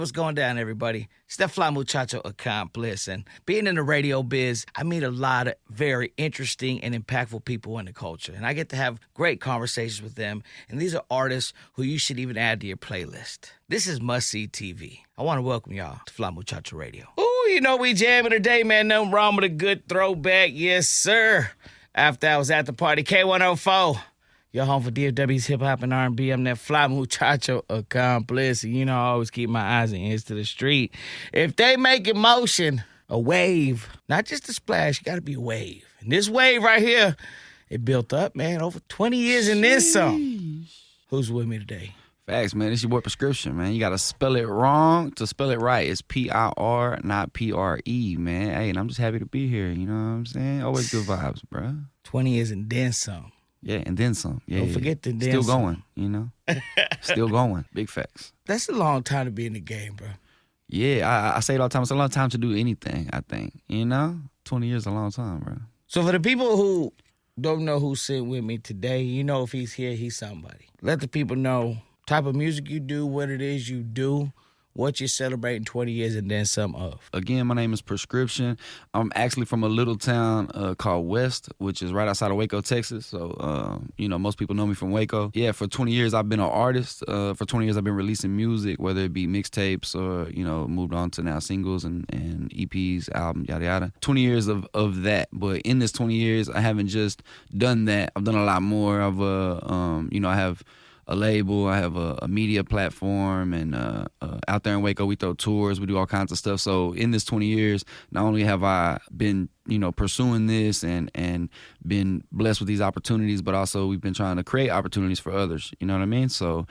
What's going down, everybody? It's that Fly Muchacho accomplice. And being in the radio biz, I meet a lot of very interesting and impactful people in the culture. And I get to have great conversations with them. And these are artists who you should even add to your playlist. This is Must See TV. I want to welcome y'all to Fly Muchacho Radio. Ooh, you know we jamming today, man. Nothing wrong with a good throwback. Yes, sir. After I was at the party, K104. Your home for DFW's hip-hop and R&B. I'm that Fly Muchacho accomplice. And you know, I always keep my eyes and ears to the street. If they make a motion, a wave, not just a splash, you got to be a wave. And this wave right here, it built up, man, over 20 years in this song. Who's with me today? Facts, man. It's your boy Pirscription, man. You got to spell it wrong to spell it right. It's P-I-R, not P-R-E, man. Hey, and I'm just happy to be here. You know what I'm saying? Always good vibes, bro. 20 years and then some. Yeah, and then some. Yeah, Don't forget the then Still some. going, you know? Still going. Big facts. That's a long time to be in the game, bro. Yeah, I say it all the time. It's a long time to do anything, I think. You know? 20 years is a long time, bro. So for the people who don't know who's sitting with me today, you know if he's here, he's somebody. Let the people know type of music you do, what it is you do, what you're celebrating 20 years and then some of. Again, my name is Pirscription. I'm actually from a little town called West, which is right outside of Waco, Texas. So, you know, most people know me from Waco. Yeah, for 20 years, I've been an artist. For 20 years, I've been releasing music, whether it be mixtapes or, you know, moved on to now singles and EPs, album, yada, yada. 20 years of that. But in this 20 years, I haven't just done that. I've done a lot more. You know, I have a label, I have a media platform, and out there in Waco, we throw tours, we do all kinds of stuff. So in this 20 years, not only have I been, you know, pursuing this and been blessed with these opportunities, but also we've been trying to create opportunities for others, you know what I mean? So,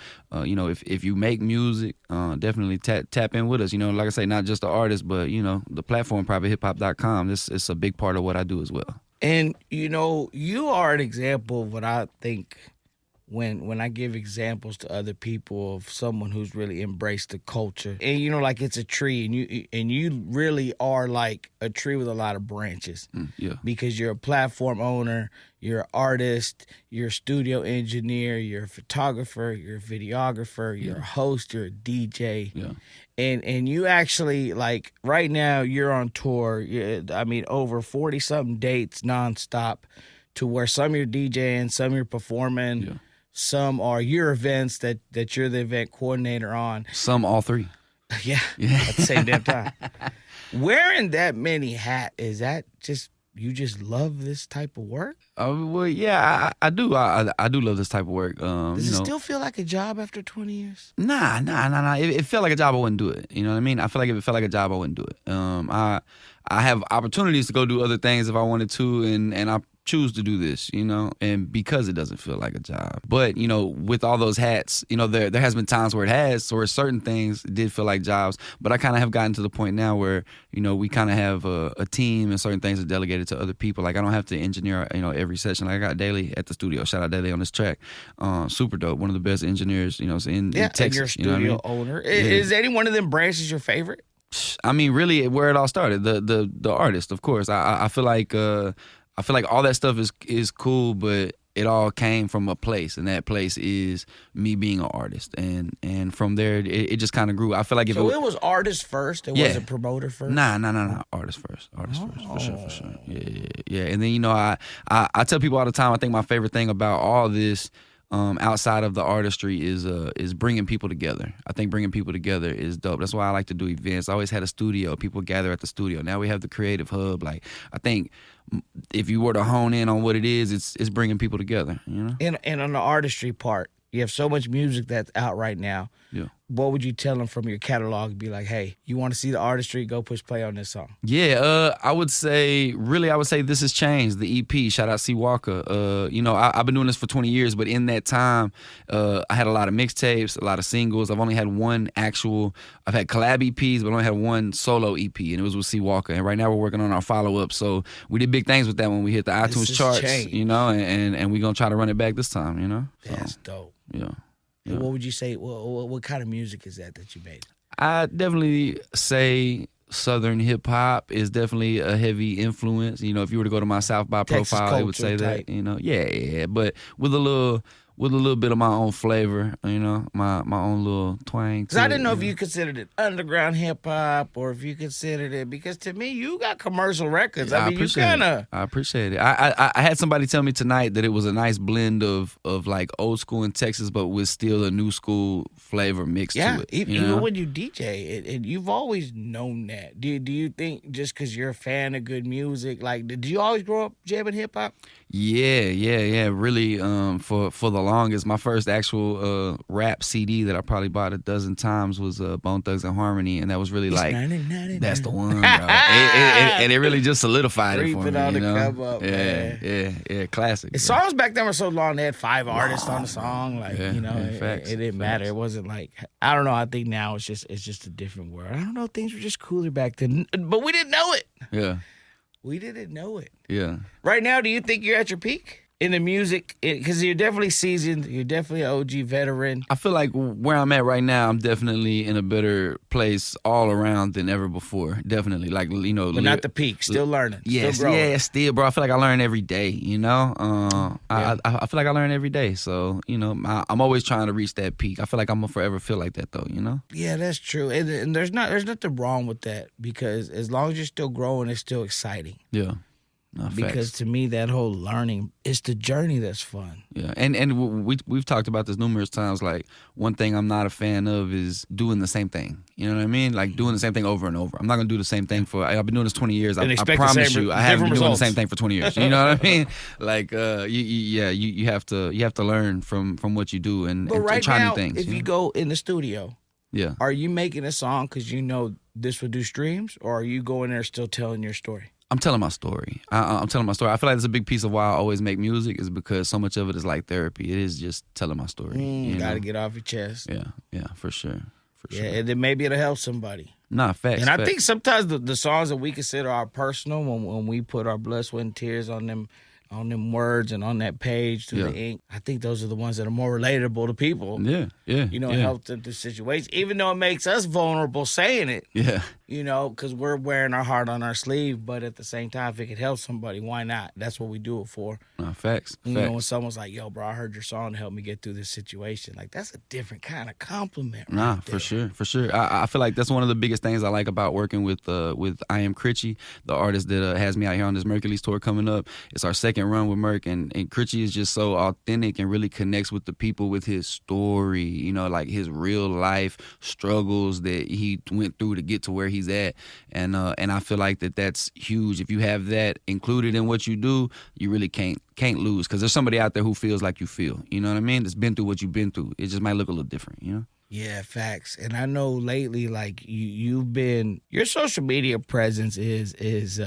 you know, if you make music, definitely tap in with us. You know, like I say, not just the artist, but, you know, the platform, privatehiphop.com, it's a big part of what I do as well. And, you know, you are an example of what I think when I give examples to other people of someone who's really embraced the culture. And, you know, like it's a tree, and you really are like a tree with a lot of branches. Yeah. Because you're a platform owner, you're an artist, you're a studio engineer, you're a photographer, you're a videographer, you're a host, you're a DJ. Yeah. And you actually, like, right now you're on tour. Over 40-something dates nonstop, to where some you're DJing, some you're performing. Yeah. Some are your events that you're the event coordinator on. Some all three. Yeah, at the same damn time. Wearing that many hats, is that just, you just love this type of work? Well, yeah, I do. I do love this type of work. Does you it know, still feel like a job after 20 years? Nah. It felt like a job, I wouldn't do it. You know what I mean? I feel like if it felt like a job, I wouldn't do it. I have opportunities to go do other things if I wanted to, and I choose to do this, you know, and because it doesn't feel like a job. But, you know, with all those hats, you know, there has been times where it has, or certain things did feel like jobs, but I kind of have gotten to the point now where, you know, we kind of have a team, and certain things are delegated to other people. Like, I don't have to engineer, you know, every session. Like, I got Daly at the studio. Shout out Daly on this track. Super dope. One of the best engineers, you know, in Texas. And you're a studio you know owner. Yeah. Is any one of them branches your favorite? I mean, really, where it all started, the artist, of course. I feel like all that stuff is cool, but it all came from a place, and that place is me being an artist, and from there it just kind of grew. I feel like it was artist first. It wasn't promoter first. Nah. Artist first, for sure. Yeah. And then, you know, I tell people all the time, I think my favorite thing about all this, outside of the artistry, is bringing people together. I think bringing people together is dope. That's why I like to do events. I always had a studio. People gather at the studio. Now we have the creative hub. Like, I think if you were to hone in on what it is, it's bringing people together, you know? And on the artistry part, you have so much music that's out right now. Yeah. What would you tell them from your catalog? Be like, hey, you want to see the artistry? Go push play on this song. Yeah, I would say This Has Changed, the EP. Shout out C. Walker. You know, I've been doing this for 20 years, but in that time, I had a lot of mixtapes, a lot of singles. I've had collab EPs, but I only had one solo EP, and it was with C. Walker. And right now we're working on our follow-up. So we did big things with that when we hit the iTunes charts, you know, and we're going to try to run it back this time, you know? That's dope. Yeah. And what would you say, what kind of music is that you made? I definitely say Southern hip hop is definitely a heavy influence. You know, if you were to go to my South by Texas profile, it would say type. that. You know, yeah. But with a little with a little bit of my own flavor, you know, my own little twang. Because I didn't know if you considered it underground hip hop or if you considered it, because to me, you got commercial records. I mean, you kind of. I appreciate it. I had somebody tell me tonight that it was a nice blend of like old school in Texas, but with still a new school flavor mixed to it. Even when you DJ, and you've always known that. Do you think just because you're a fan of good music, like, did you always grow up jamming hip hop? Yeah. Really, for the longest, my first actual rap CD that I probably bought a dozen times was Bone Thugs and Harmony, and that was really like, that's the one, bro. And it really just solidified it for me. On you the know? come up, man. Yeah, classic. The songs back then were so long; they had 5 artists on the song. Like, facts, it didn't matter. It wasn't like, I don't know. I think now it's just a different world. I don't know. Things were just cooler back then, but we didn't know it. Yeah. We didn't know it. Yeah. Right now, do you think you're at your peak in the music? Because you're definitely seasoned. You're definitely an OG veteran. I feel like where I'm at right now, I'm definitely in a better place all around than ever before. Definitely. Like, you know. But not the peak. Still learning. Yes, still growing. still, bro. I feel like I learn every day, you know? I feel like I learn every day. So, you know, I'm always trying to reach that peak. I feel like I'm going to forever feel like that, though, you know? Yeah, that's true. And there's nothing wrong with that, because as long as you're still growing, it's still exciting. Yeah. No, because to me, that whole learning, it's the journey that's fun. Yeah, and we've talked about this numerous times. Like, one thing I'm not a fan of is doing the same thing. You know what I mean? Like, doing the same thing over and over. I'm not gonna do the same thing I've been doing this 20 years. I promise you, I haven't been doing the same thing for 20 years. You know what I mean? Like, you have to learn from what you do and try new things. If you go in the studio, yeah, are you making a song because you know this would do streams, or are you going there still telling your story? I'm telling my story. I'm telling my story. I feel like it's a big piece of why I always make music, is because so much of it is like therapy. It is just telling my story. You gotta get off your chest. Yeah, for sure. Yeah, and then maybe it'll help somebody. Nah, facts. And I think sometimes the songs that we consider our personal, when we put our blood, sweat, and tears on them words and on that page through the ink, I think those are the ones that are more relatable to people. Yeah. Help them through situations, even though it makes us vulnerable saying it. Yeah. Because we're wearing our heart on our sleeve, but at the same time, if it could help somebody, why not? That's what we do it for. Facts. You know, when someone's like, yo, bro, I heard your song to help me get through this situation. Like, that's a different kind of compliment. For sure. I feel like that's one of the biggest things I like about working with I Am Critchy, the artist that has me out here on this Mercules tour coming up. It's our second run with Merc, and Critchy is just so authentic and really connects with the people with his story, you know, like his real life struggles that he went through to get to where he's at. And I feel like that's huge. If you have that included in what you do, you really can't lose, because there's somebody out there who feels like you feel, you know what I mean? That's been through what you've been through. It just might look a little different, you know? Yeah, facts. And I know lately, like, your social media presence is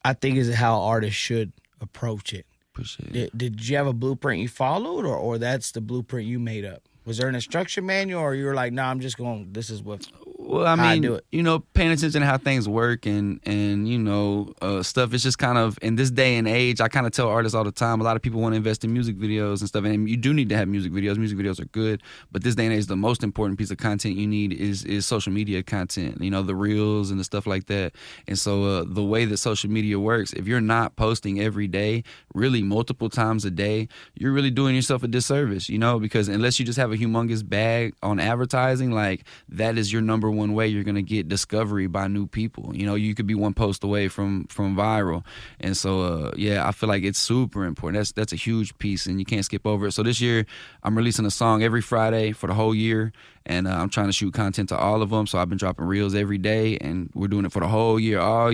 I think is how artists should approach it. Appreciate it. Did you have a blueprint you followed, or that's the blueprint you made up? Was there an instruction manual, or you were like, nah, I'm just going, this is what... Well, I do it. You know, paying attention to how things work and you know, stuff. It's just kind of, in this day and age, I kind of tell artists all the time, a lot of people want to invest in music videos and stuff, and you do need to have music videos. Music videos are good, but this day and age, the most important piece of content you need is social media content, you know, the reels and the stuff like that. And so the way that social media works, if you're not posting every day, really multiple times a day, you're really doing yourself a disservice, you know, because unless you just have a humongous bag on advertising, like, that is your number one way you're gonna get discovery by new people. You know, you could be one post away from viral, and so I feel like it's super important. That's a huge piece, and you can't skip over it. So this year, I'm releasing a song every Friday for the whole year, and I'm trying to shoot content to all of them. So I've been dropping reels every day, and we're doing it for the whole year, all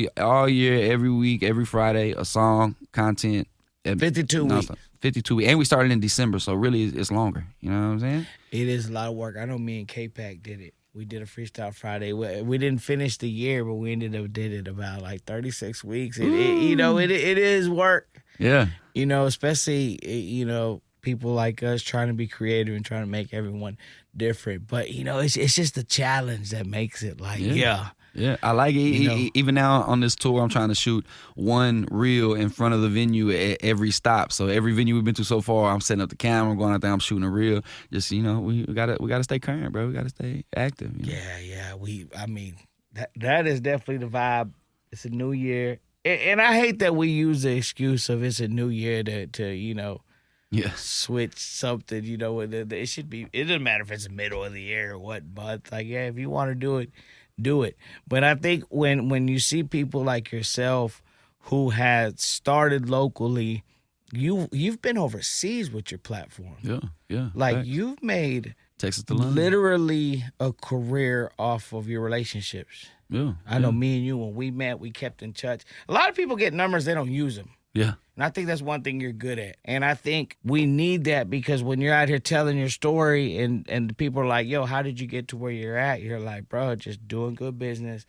year, every week, every Friday, a song, content. 52 weeks. 52 weeks, and we started in December, so really it's longer. You know what I'm saying? It is a lot of work. I know me and K-Pac did it. We did a Freestyle Friday. We didn't finish the year, but we ended up did it about like 36 weeks. It is work. Yeah. You know, especially, you know, people like us trying to be creative and trying to make everyone different. But, you know, it's just the challenge that makes it like, Yeah, I like it. You know? Even now on this tour, I'm trying to shoot one reel in front of the venue at every stop. So every venue we've been to so far, I'm setting up the camera, going out there, I'm shooting a reel. Just, you know, we gotta stay current, bro. We gotta stay active. You know? Yeah. That is definitely the vibe. It's a new year, and I hate that we use the excuse of it's a new year to you know. Yeah. switch something, you know, it should be, it doesn't matter if it's the middle of the year or what month. Like, yeah, if you want to do it, do it. But I think when you see people like yourself who had started locally, you've been overseas with your platform. Yeah. Like Facts. you've made Texas to London. literally a career off of your relationships. Yeah. I know me and you, when we met, we kept in touch. A lot of people get numbers, they don't use them. Yeah. And I think that's one thing you're good at. And I think we need that because when you're out here telling your story and people are like, yo, how did you get to where you're at? You're like, bro, just doing good business,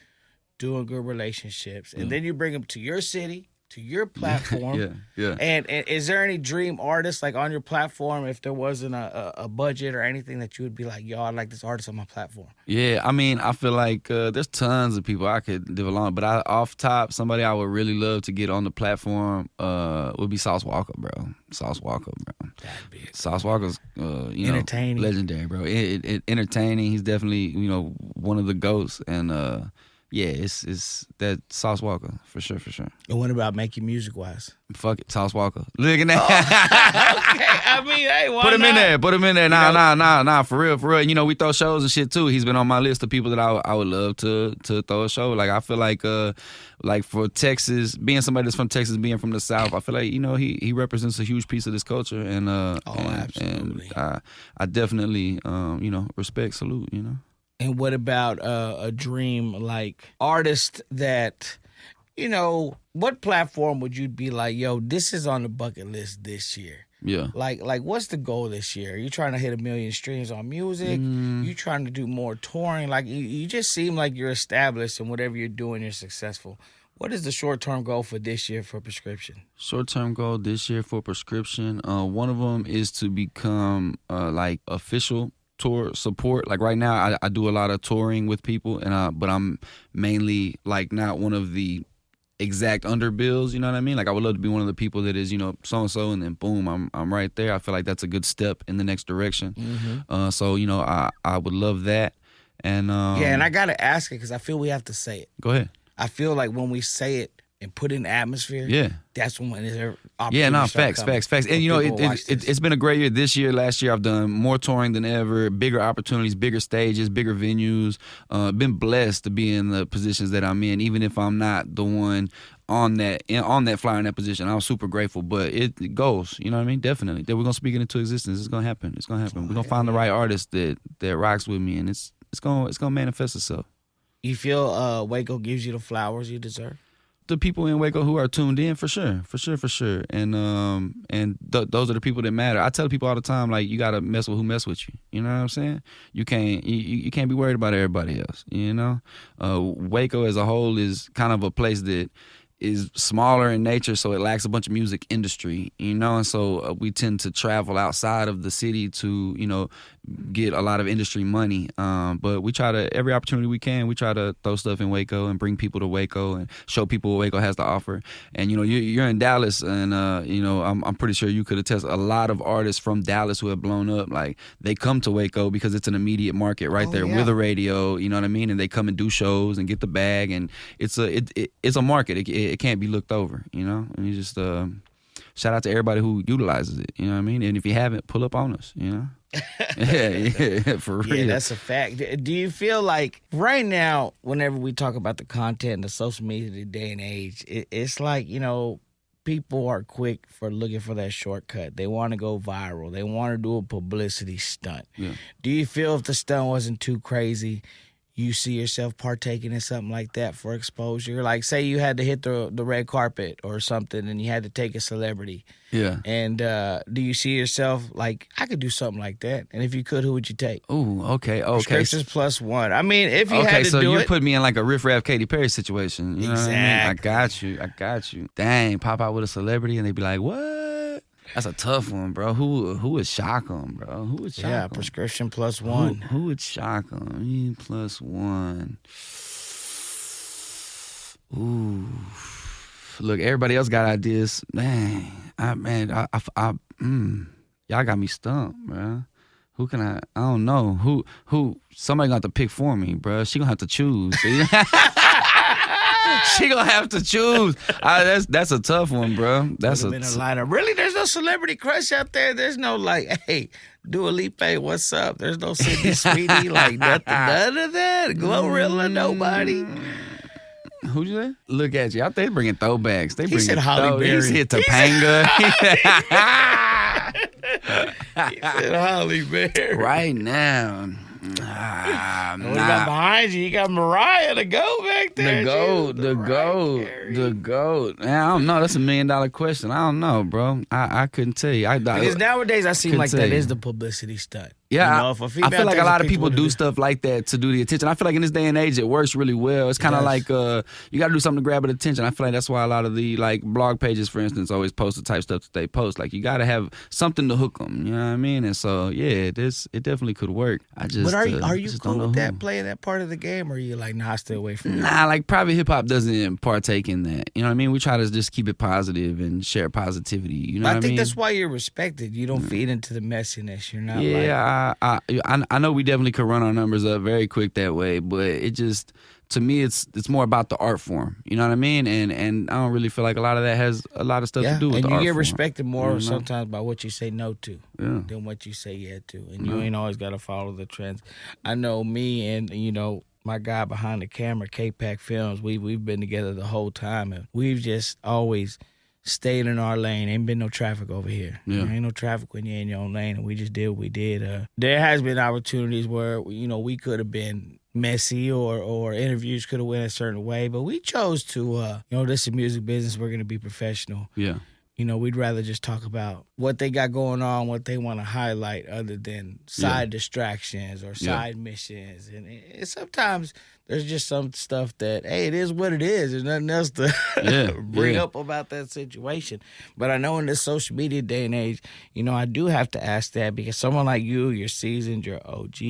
doing good relationships. And then you bring them to your city, to your platform. Yeah. And is there any dream artists like on your platform, if there wasn't a budget or anything that you would be like, yo, I like this artist on my platform? Yeah, I mean, I feel like there's tons of people I could live along, but off top, somebody I would really love to get on the platform would be Sauce Walker, bro. Sauce Walker, bro. That'd be it. Sauce Walker's, Entertaining. legendary, bro. It entertaining. He's definitely, one of the GOATs, and yeah, it's that Sauce Walker for sure. And what about making music wise? Fuck it, Sauce Walker. Look at that. Okay, I mean, hey, why Put him in not? there. Put him in there. Nah. For real. We throw shows and shit too. He's been on my list of people that I would love to throw a show. Like I feel like for Texas, being somebody that's from Texas, being from the South, I feel like he represents a huge piece of this culture. And absolutely. And I definitely respect, salute. And what about a dream like artist that, what platform would you be like, yo, this is on the bucket list this year? Yeah. Like what's the goal this year? Are you trying to hit 1 million streams on music? You trying to do more touring? Like you just seem like you're established and whatever you're doing, you're successful. What is the short-term goal for this year for Pirscription? Short-term goal this year for Pirscription, one of them is to become like official tour support. Like right now, I do a lot of touring with people, but I'm mainly like not one of the exact underbills. You know what I mean? Like I would love to be one of the people that is, so and so, and then boom, I'm right there. I feel like that's a good step in the next direction. So I would love that. And and I gotta ask it because I feel we have to say it. Go ahead. I feel like when we say it and put it in the atmosphere, that's when there's facts. And it's been a great year. This year, last year, I've done more touring than ever, bigger opportunities, bigger stages, bigger venues. Been blessed to be in the positions that I'm in, even if I'm not the one on that flyer in that position. I'm super grateful, but it goes. You know what I mean? Definitely. That we're gonna speak it into existence. It's gonna happen. We're gonna find the right artist that rocks with me, and it's gonna manifest itself. You feel Waco gives you the flowers you deserve? The people in Waco who are tuned in, for sure. And those are the people that matter. I tell people all the time, like, you gotta mess with who mess with you. You know what I'm saying? You can't be worried about everybody else. Waco as a whole is kind of a place that is smaller in nature, so it lacks a bunch of music industry, and so we tend to travel outside of the city to, get a lot of industry money. But we try to, every opportunity we can, we try to throw stuff in Waco and bring people to Waco and show people what Waco has to offer. And, you're in Dallas, and, I'm pretty sure you could attest, a lot of artists from Dallas who have blown up, like, they come to Waco because it's an immediate market right there with a radio, you know what I mean? And they come and do shows and get the bag, and it's a market. It can't be looked over, and you just shout out to everybody who utilizes it, you know what I mean? And if you haven't, pull up on us, yeah, for real. Yeah, that's a fact. Do you feel like right now, whenever we talk about the content and the social media day and age, it's like, people are quick for looking for that shortcut. They want to go viral. They want to do a publicity stunt. Yeah. Do you feel if the stunt wasn't too crazy, you see yourself partaking in something like that for exposure? Like, say you had to hit the red carpet or something and you had to take a celebrity. Yeah. And do you see yourself like, I could do something like that? And if you could, who would you take? Ooh, okay. Pirscription's +1. I mean, if you had to do it. Okay, so you put me in like a Riff Raff Katy Perry situation. You know what I mean? I got you. Dang, pop out with a celebrity and they be like, what? That's a tough one, bro. Who would shock them, bro? Who would shock them? Yeah, Pirscription +1. Who would shock them? +1. Ooh. Look, everybody else got ideas. Y'all got me stumped, bro. Who can I don't know. Who somebody gonna have to pick for me, bro. She gonna have to choose. She gonna have to choose. That's a tough one, bro. That's Put 'em in a lineup. Really, there's no celebrity crush out there. There's no like, hey, Dua Lipa, what's up? There's no Sydney Sweetie, like nothing, none of that. Glorilla, nobody. Who'd you say? Look at you. I think they bringing throwbacks. They He bringing said Halle Berry. He said Topanga. He said Halle Berry. Right now. What about behind you? You got Mariah to go back there. The GOAT. Man, I don't know. That's $1 million question. I don't know, bro. I couldn't tell you. Because nowadays I seem like that you. is the publicity stunt. Yeah, You know, if a I female feel like a takes lot of picture people with do it- stuff like that to do the attention. I feel like in this day and age, it works really well. It's kind of does. like you got to do something to grab the attention. I feel like that's why a lot of the like blog pages, for instance, always post the type stuff that they post. Like you got to have something to hook them. You know what I mean? And so yeah, it definitely could work. I just But are you just cool don't know with who. that, playing that part of the game, or are you like, nah, stay away from that? Nah, like private hip hop doesn't partake in that. You know what I mean? We try to just keep it positive and share positivity. You know I what I think mean? that's why you're respected. You don't feed into the messiness. You're not like... Yeah, I know we definitely could run our numbers up very quick that way, but it just to me it's more about the art form. You know what I mean? And I don't really feel like a lot of that has a lot of stuff to do with and the you art get form. respected more You know? sometimes by what you say no to Yeah. than what you say yeah to. And you ain't always got to follow the trends. I know me and, my guy behind the camera, K-Pack Films, we've been together the whole time. And we've just always stayed in our lane. Ain't been no traffic over here. Yeah. There ain't no traffic when you're in your own lane, and we just did what we did. There has been opportunities where, we could have been messy or interviews could have went a certain way, but we chose to, this is music business. We're going to be professional. Yeah. We'd rather just talk about what they got going on, what they want to highlight, other than side distractions or side missions. And sometimes there's just some stuff that, hey, it is what it is. There's nothing else to bring up about that situation. But I know in this social media day and age, I do have to ask that, because someone like you're seasoned, you're OG,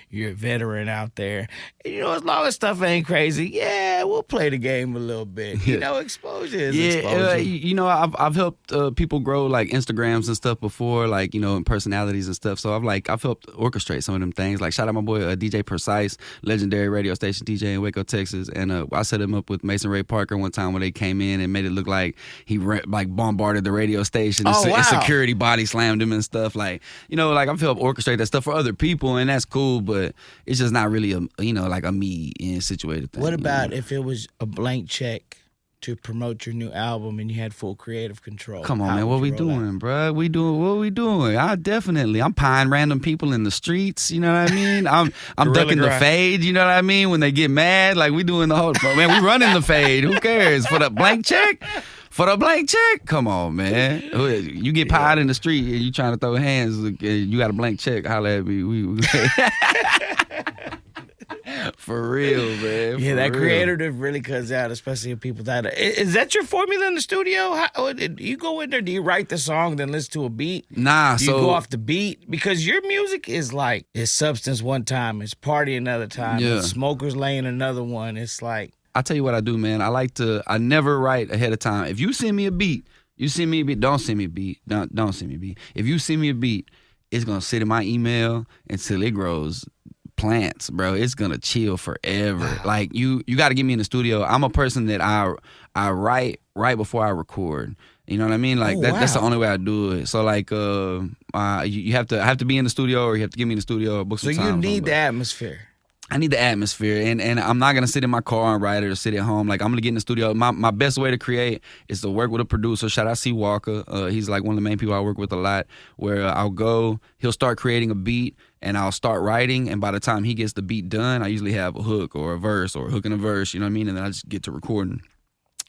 you're a veteran out there. And, as long as stuff ain't crazy, we'll play the game a little bit. Exposure is exposure. I've helped people grow like Instagrams and stuff before, like, and personalities and stuff. So I've helped orchestrate some of them things. Like shout out my boy DJ Precise, legendary radio station DJ in Waco, Texas. And I set him up with Mason Ray Parker one time when they came in and made it look like he bombarded the radio station and security body slammed him and stuff. Like, I've helped orchestrate that stuff for other people, and that's cool, but it's just not really like a me in situated thing. What about if it was a blank check to promote your new album and you had full creative control? Come on, How man. would What we you roll out? doing, bro? What we doing? I'm pieing random people in the streets. You know what I mean? I'm ducking the fade. You know what I mean? When they get mad, like we doing the whole, man, we running the fade. Who cares? For the blank check? For the blank check? Come on, man. You get pied in the street and you trying to throw hands, you got a blank check, holla at me. We For real, man. Yeah, For that real. creative really cuts out, especially if people that is that your formula in the studio? Do you go in there? Do you write the song, then listen to a beat? Nah, Do you go off the beat? Because your music is like, it's substance one time, it's party another time, Yeah. it's smokers lane another one. It's like, I tell you what I do, man. I never write ahead of time. If you send me a beat, don't send me a beat. Don't send me a beat. If you send me a beat, it's gonna sit in my email until it grows plants, bro. It's gonna chill forever. Like you got to get me in the studio. I'm a person that I write right before I record. You know what I mean? Like that's the only way I do it. So like you have to be in the studio, or you have to get me in the studio or book some time. So you need the atmosphere. I need the atmosphere, and I'm not gonna sit in my car and write it or sit at home. Like I'm gonna get in the studio. My best way to create is to work with a producer. Shout out C. Walker. He's like one of the main people I work with a lot. Where he'll start creating a beat, and I'll start writing. And by the time he gets the beat done, I usually have a hook or a verse or a hook and a verse. You know what I mean? And then I just get to recording.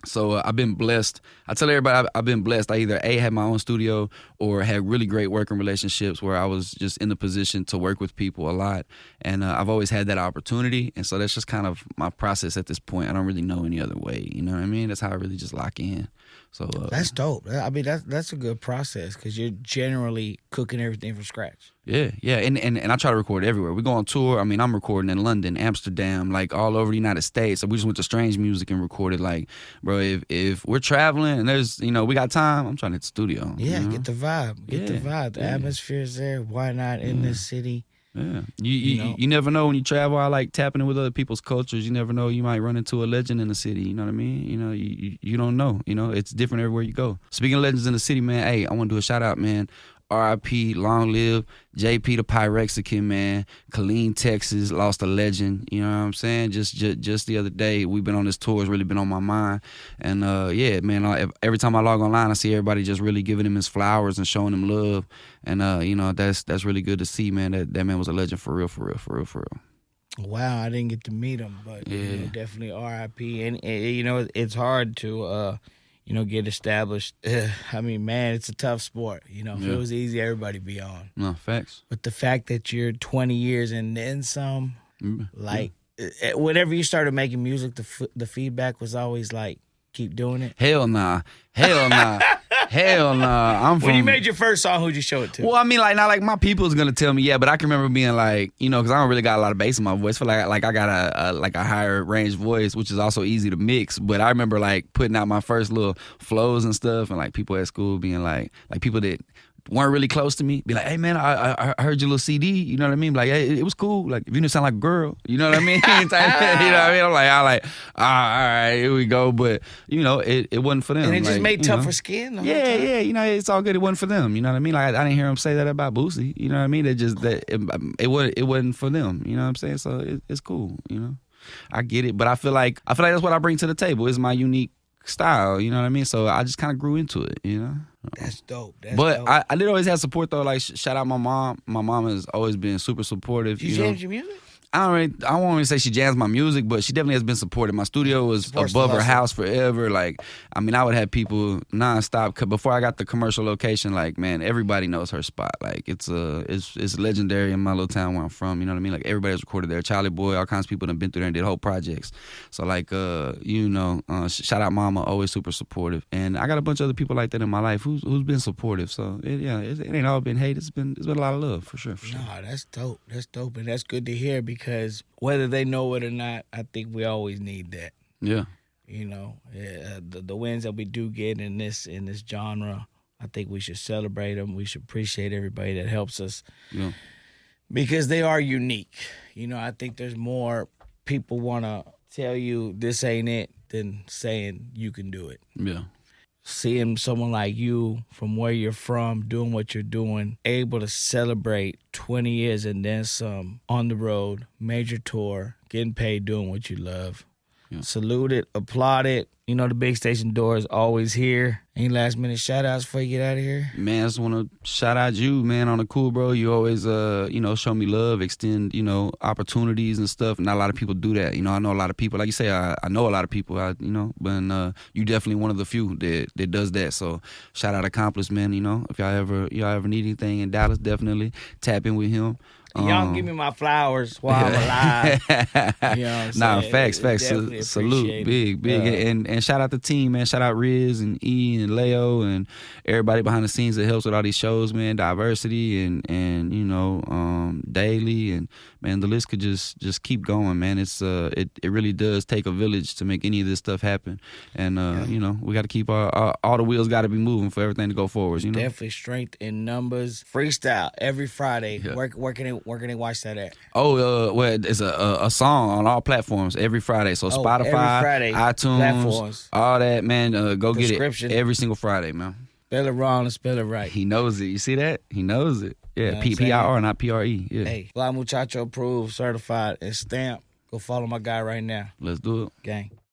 So I've been blessed. I tell everybody I've been blessed. I either had my own studio or had really great working relationships where I was just in the position to work with people a lot. And I've always had that opportunity. And so that's just kind of my process at this point. I don't really know any other way. You know what I mean? That's how I really just lock in. So That's dope. I mean, that's a good process, because you're generally cooking everything from scratch. Yeah. And I try to record everywhere. We go on tour. I mean, I'm recording in London, Amsterdam, like all over the United States. So we just went to Strange Music and recorded. Like, bro, if we're traveling and there's, we got time, I'm trying to hit the studio. Yeah, you know? get the vibe. Get the vibe. The atmosphere's there. Why not in this city? Yeah, You know? you never know when you travel. I like tapping in with other people's cultures. You never know, you might run into a legend in the city. You know what I mean? You know, you don't know. You know, it's different everywhere you go. Speaking of legends in the city, man, hey, I want to do a shout out, man. R.I.P. Long live JP the Pyrexican, man. Killeen, Texas, lost a legend. You know what I'm saying? Just the other day, we've been on this tour. It's really been on my mind. And yeah, man, every time I log online, I see everybody just really giving him his flowers and showing him love. And you know, that's really good to see, man. That man was a legend for real. Wow, I didn't get to meet him, but Yeah. you know, definitely R.I.P. And you know, it's hard to you know, get established. I mean, man, it's a tough sport. You know, if Yeah. it was easy, everybody be on. No, facts. But the fact that you're 20 years and then some, Mm, like, whenever you started making music, the feedback was always like, keep doing it. Hell nah. Hell nah. Hell nah. I'm from. When you made your first song, who'd you show it to? Well, I mean, like, not like my people's gonna tell me, yeah, but I can remember being like, you know, because I don't really got a lot of bass in my voice. Feel like I got a higher range voice, which is also easy to mix. But I remember like putting out my first little flows and stuff, and like people at school being like people that weren't really close to me, be like, hey man, I heard your little CD, you know what I mean? Like, hey, it was cool. Like, if you didn't sound like a girl, you know what I mean? You know what I mean? I'm like, all right, here we go. But you know, it wasn't for them. And it just like, made you know. tougher skin. The whole Yeah, time? yeah, you know, it's all good. It wasn't for them, you know what I mean? Like, I didn't hear him say that about Boosie, you know what I mean? It wasn't for them, you know what I'm saying? So it's cool, you know. I get it, but I feel like that's what I bring to the table. It's my unique style, you know what I mean? So I just kind of grew into it, you know. That's dope. But I did always have support though. Like shout out my mom. My mom has always been super supportive. You know? changed your music? I won't really say she jams my music, but she definitely has been supportive. My studio was Supports the above her hustle. house forever. Like, I mean, I would have people nonstop. 'Cause before I got the commercial location, like, man, everybody knows her spot. Like, it's legendary in my little town where I'm from. You know what I mean? Like, everybody's recorded there. Charlie Boy, all kinds of people that have been through there and did whole projects. So, like, you know, shout out Mama, always super supportive. And I got a bunch of other people like that in my life who's been supportive. So, it ain't all been hate. It's been a lot of love for sure. No, that's dope. That's dope, and that's good to hear because whether they know it or not, I think we always need that. Yeah. You know, the wins that we do get in this genre, I think we should celebrate them. We should appreciate everybody that helps us Yeah. because they are unique. You know, I think there's more people want to tell you this ain't it than saying you can do it. Yeah. Seeing someone like you from where you're from doing what you're doing, able to celebrate 20 years and then some on the road, major tour, getting paid doing what you love. Yeah. Salute it, applaud it. You know the big station door is always here. Any last minute shout outs before you get out of here? Man, I just want to shout out you, man, on the cool, bro. You always, you know, show me love, extend, you know, opportunities and stuff. Not a lot of people do that. You know, I know a lot of people. Like you say, I know a lot of people, you know, but you definitely one of the few that does that. So shout out Accomplice, man, you know. If y'all ever need anything in Dallas, definitely tap in with him. Y'all give me my flowers while I'm alive. You know what I'm Nah, saying? facts. Definitely Salute, appreciate big, it. and shout out the team, man. Shout out Riz and E and Leo and everybody behind the scenes that helps with all these shows, man. Diversity and you know, Daily and man, the list could just keep going, man. It's it really does take a village to make any of this stuff happen, and you know, we got to keep all the wheels got to be moving for everything to go forward. You know, Definitely strength in numbers. Freestyle every Friday. Yeah. Where can they watch that at? Oh, well, it's a song on all platforms every Friday. So Spotify, every Friday, iTunes, platforms. all that, man. Go get it Pirscription. every single Friday, man. Spell it wrong and spell it right. He knows it. You see that? He knows it. Yeah, You know what I'm PIR, not PRE. Yeah. Hey, Fly Muchacho approved, certified, and stamped. Go follow my guy right now. Let's do it. Gang.